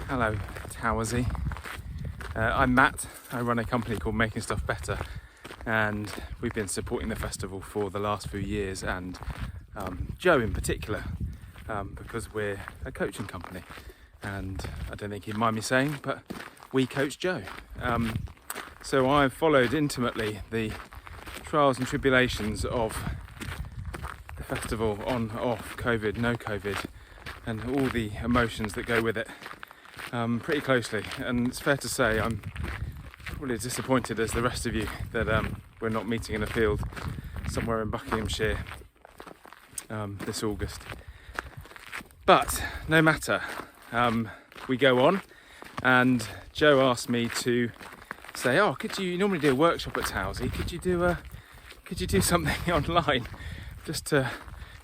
Hello, Towersy. I'm Matt. I run a company called Making Stuff Better, and we've been supporting the festival for the last few years, and Joe in particular, because we're a coaching company, and I don't think he'd mind me saying, but we coach Joe. So I've followed intimately the trials and tribulations of the festival, on, off, COVID, no COVID, and all the emotions that go with it pretty closely. And it's fair to say I'm probably as disappointed as the rest of you that we're not meeting in a field somewhere in Buckinghamshire this August. But no matter, we go on, and Joe asked me to say, oh, could you normally do a workshop at Towersy, could you do something online just to,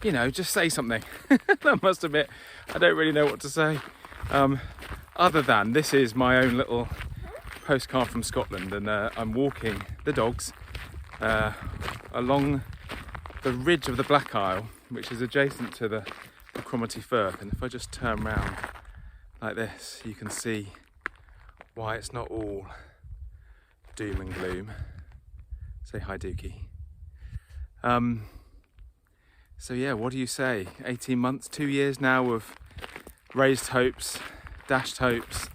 just say something. I must admit, I don't really know what to say, other than this is my own little postcard from Scotland, and I'm walking the dogs along the ridge of the Black Isle, which is adjacent to the Cromarty Firth, and if I just turn round like this, you can see why it's not all doom and gloom. Say hi, Dookie. So yeah, what do you say? 18 months, 2 years now of raised hopes, dashed hopes,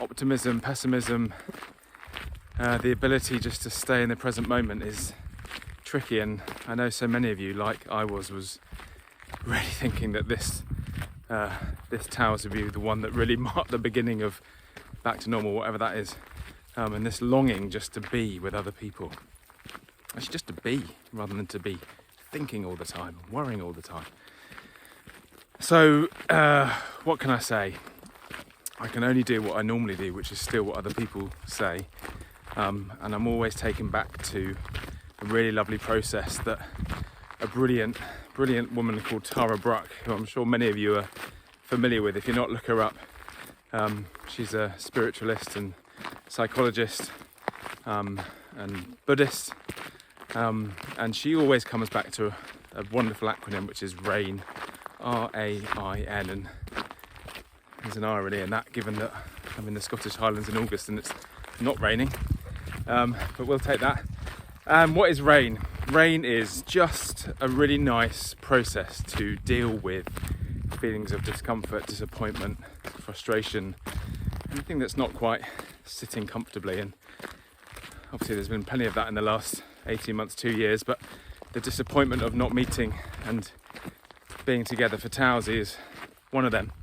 optimism, pessimism. The ability just to stay in the present moment is tricky, and I know so many of you, like I was really thinking that this Towers would be the one that really marked the beginning of back to normal, whatever that is, and this longing just to be with other people. Actually, just to be, rather than to be thinking all the time, worrying all the time. So, what can I say? I can only do what I normally do, which is still what other people say. And I'm always taken back to a really lovely process that a brilliant woman called Tara Bruck, who I'm sure many of you are familiar with. If you're not, look her up. She's a spiritualist and psychologist and Buddhist. And she always comes back to a wonderful acronym, which is RAIN, R-A-I-N, and there's an irony in that, given that I'm in the Scottish Highlands in August and it's not raining, but we'll take that. What is RAIN? RAIN is just a really nice process to deal with feelings of discomfort, disappointment, frustration, anything that's not quite sitting comfortably. And obviously there's been plenty of that in the last 18 months, 2 years, but the disappointment of not meeting and being together for Towersy is one of them,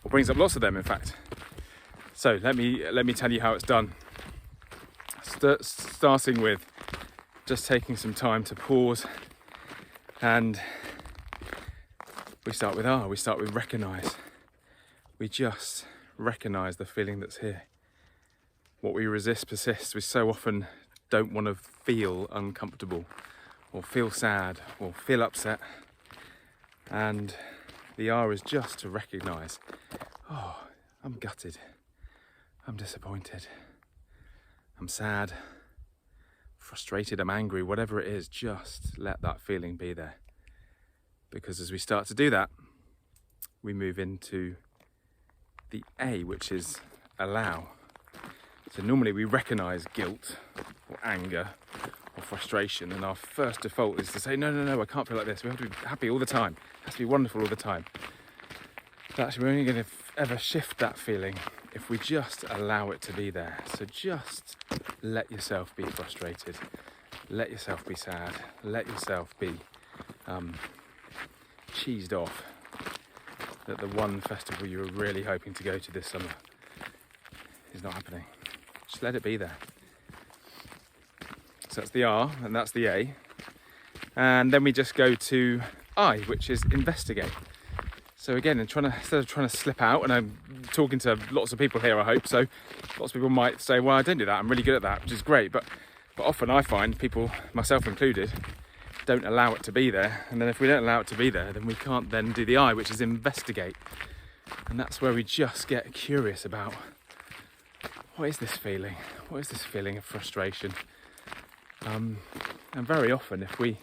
or brings up lots of them, in fact. So let me tell you how it's done. Starting with just taking some time to pause, and we start with recognise. We just recognise the feeling that's here. What we resist persists. We so often don't want to feel uncomfortable or feel sad or feel upset, and the R is just to recognise, oh, I'm gutted, I'm disappointed, I'm sad, frustrated, I'm angry, whatever it is, just let that feeling be there. Because as we start to do that, we move into the A, which is allow. So normally we recognise guilt or anger or frustration, and our first default is to say, no, I can't feel like this. We have to be happy all the time. It has to be wonderful all the time. But actually, we're only going to ever shift that feeling if we just allow it to be there. So just let yourself be frustrated. Let yourself be sad. Let yourself be cheesed off that the one festival you were really hoping to go to this summer is not happening. Just let it be there. So that's the R and that's the A. And then we just go to I, which is investigate. So again, instead of trying to slip out, and I'm talking to lots of people here, I hope, so lots of people might say, well, I don't do that, I'm really good at that, which is great, but often I find people, myself included, don't allow it to be there. And then if we don't allow it to be there, then we can't then do the I, which is investigate. And that's where we just get curious about, what is this feeling? What is this feeling of frustration? And very often, if we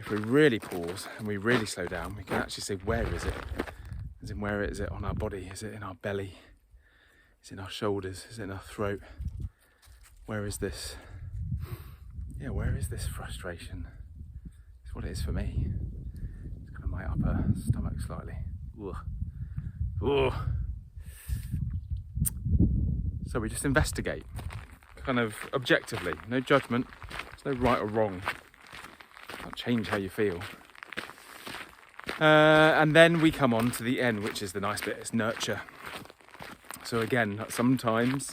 really pause and we really slow down, we can actually say, where is it? As in, where is it on our body? Is it in our belly? Is it in our shoulders? Is it in our throat? Where is this? Yeah, where is this frustration? It's what it is for me. It's kind of my upper stomach slightly. Ugh. Ugh. So we just investigate, kind of objectively, no judgment, there's no right or wrong. Can't change how you feel. And then we come on to the end, which is the nice bit, it's nurture. So again, sometimes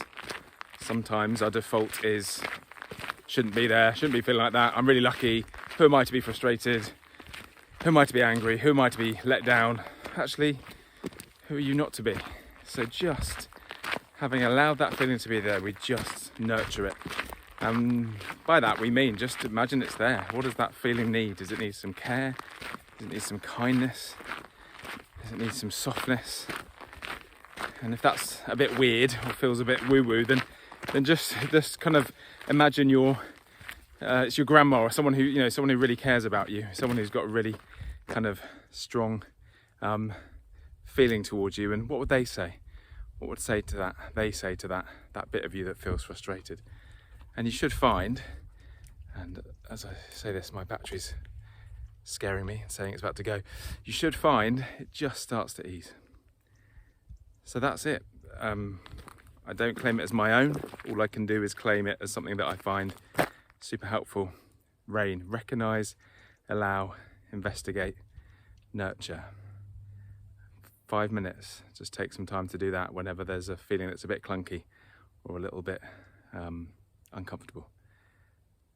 our default is, shouldn't be there, shouldn't be feeling like that, I'm really lucky, who am I to be frustrated, who am I to be angry, who am I to be let down? Actually, who are you not to be? So just having allowed that feeling to be there, we just nurture it. And by that we mean just imagine it's there. What does that feeling need? Does it need some care? Does it need some kindness? Does it need some softness? And if that's a bit weird or feels a bit woo-woo, then just kind of imagine it's your grandma or someone who someone who really cares about you, someone who's got a really kind of strong feeling towards you. And what would they say? What would they say to that bit of you that feels frustrated? And you should find, and as I say this, my battery's scaring me and saying it's about to go, you should find it just starts to ease. So that's it. I don't claim it as my own. All I can do is claim it as something that I find super helpful. RAIN, recognise, allow, investigate, nurture. 5 minutes, just take some time to do that whenever there's a feeling that's a bit clunky or a little bit uncomfortable.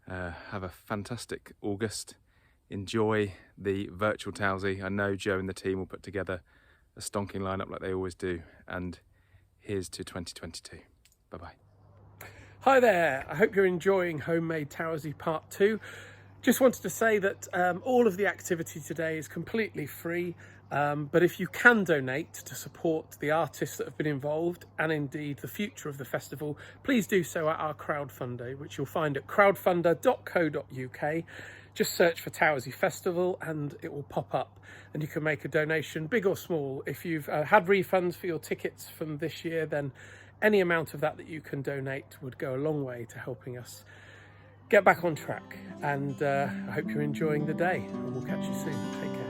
Have a fantastic August. Enjoy the virtual Towsy. I know Joe and the team will put together a stonking lineup like they always do. And here's to 2022. Bye-bye. Hi there, I hope you're enjoying Homemade Towsy Part 2. Just wanted to say that all of the activity today is completely free, but if you can donate to support the artists that have been involved and indeed the future of the festival, please do so at our crowdfunder, which you'll find at crowdfunder.co.uk. Just search for Towsy Festival and it will pop up and you can make a donation, big or small. If you've had refunds for your tickets from this year, then any amount of that you can donate would go a long way to helping us get back on track. And I hope you're enjoying the day and we'll catch you soon. Take care.